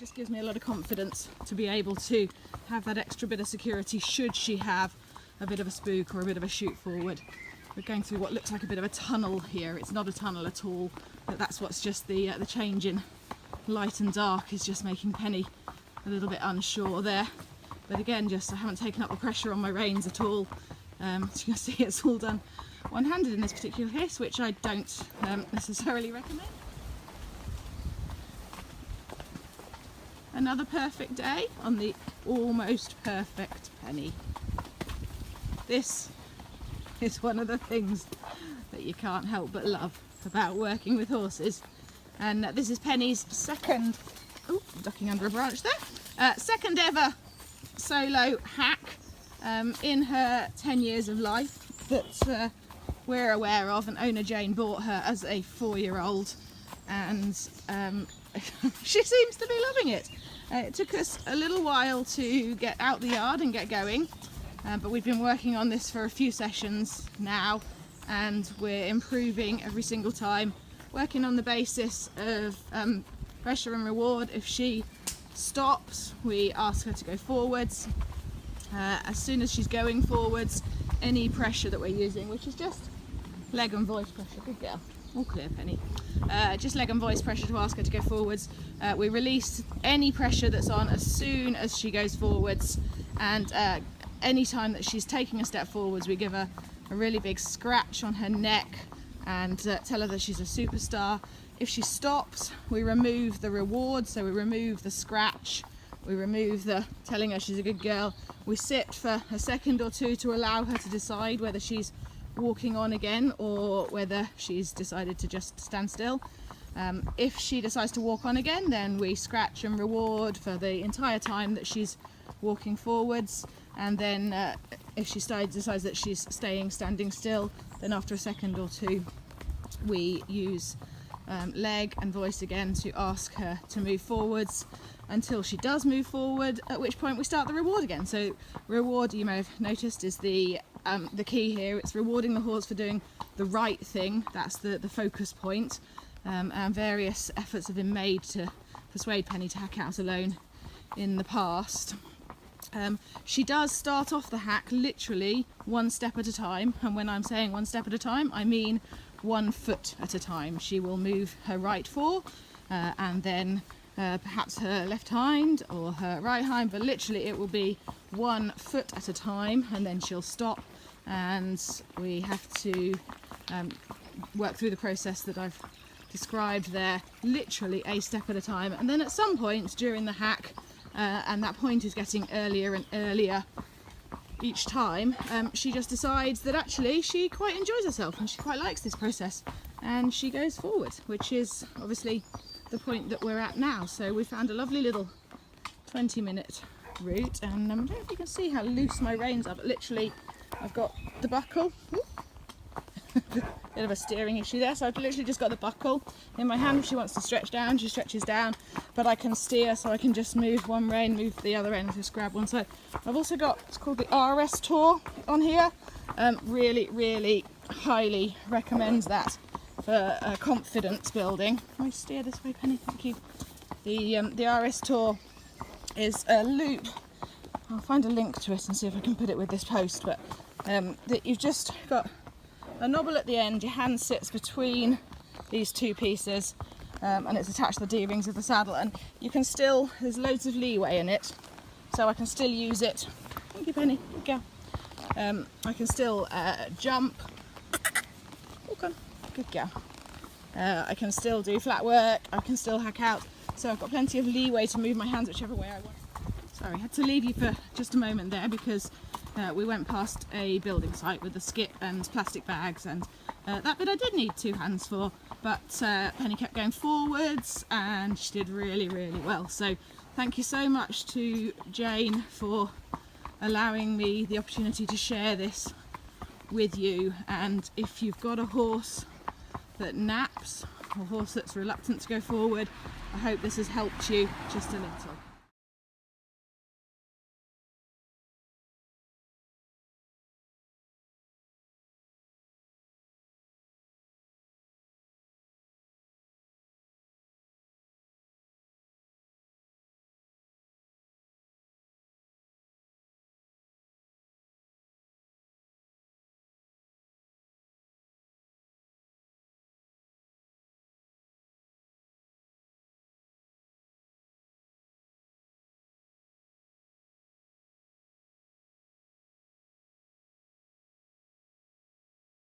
just gives me a lot of confidence to be able to have that extra bit of security should she have a bit of a spook or a bit of a shoot forward. We're going through what looks like a bit of a tunnel here. It's not a tunnel at all, but that's what's just the change in light and dark is just making Penny a little bit unsure there. But again, just I haven't taken up the pressure on my reins at all. As you can see, it's all done one-handed in this particular case, which I don't necessarily recommend. Another perfect day on the almost perfect Penny. This is one of the things that you can't help but love about working with horses, and this is Penny's second, ducking under a branch there, second ever solo hack in her 10 years of life that we're aware of, and owner Jane bought her as a 4-year-old, and she seems to be loving it. It took us a little while to get out the yard and get going, but we've been working on this for a few sessions now, and we're improving every single time, working on the basis of pressure and reward. If she stops, we ask her to go forwards. As soon as she's going forwards, any pressure that we're using, which is just leg and voice pressure, good girl, all clear Penny, just leg and voice pressure to ask her to go forwards. We release any pressure that's on as soon as she goes forwards, and any time that she's taking a step forwards, we give her a really big scratch on her neck and tell her that she's a superstar. If she stops, we remove the reward, so we remove the scratch, we remove the telling her she's a good girl. We sit for a second or two to allow her to decide whether she's walking on again or whether she's decided to just stand still. If she decides to walk on again, then we scratch and reward for the entire time that she's walking forwards, and then if she decides that she's standing still, then after a second or two we use leg and voice again to ask her to move forwards until she does move forward, at which point we start the reward again. So reward, you may have noticed, is the key here. It's rewarding the horse for doing the right thing. That's the focus point, and various efforts have been made to persuade Penny to hack out alone in the past. She does start off the hack literally one step at a time, and when I'm saying one step at a time, I mean 1 foot at a time. She will move her right fore and then perhaps her left hind or her right hind, but literally it will be 1 foot at a time, and then she'll stop, and we have to work through the process that I've described there, literally a step at a time. And then at some point during the hack, and that point is getting earlier and earlier each time, she just decides that actually she quite enjoys herself and she quite likes this process, and she goes forward, which is obviously the point that we're at now. So we found a lovely little 20-minute route, and I don't know if you can see how loose my reins are, but literally I've got the buckle. Bit of a steering issue there, so I've literally just got the buckle in my hand. If she wants to stretch down, she stretches down, but I can steer, so I can just move one rein, move the other end, just grab one side. I've also got, it's called the RS Tour on here. Really highly recommend that for confidence building. Can we steer this way, Penny? Thank you. The RS Tour is a loop. I'll find a link to it and see if I can put it with this post, but that you've just got a knobble at the end, your hand sits between these two pieces, and it's attached to the D-rings of the saddle, and you can still, there's loads of leeway in it, so I can still use it. Thank you, Penny. Good girl. I can still jump. Walk on. Good girl. I can still do flat work, I can still hack out, so I've got plenty of leeway to move my hands whichever way I want. Sorry, I had to leave you for just a moment there because we went past a building site with a skip and plastic bags, and that bit I did need 2 hands for, but Penny kept going forwards and she did really well. So thank you so much to Jane for allowing me the opportunity to share this with you. And if you've got a horse that naps, or a horse that's reluctant to go forward, I hope this has helped you just a little.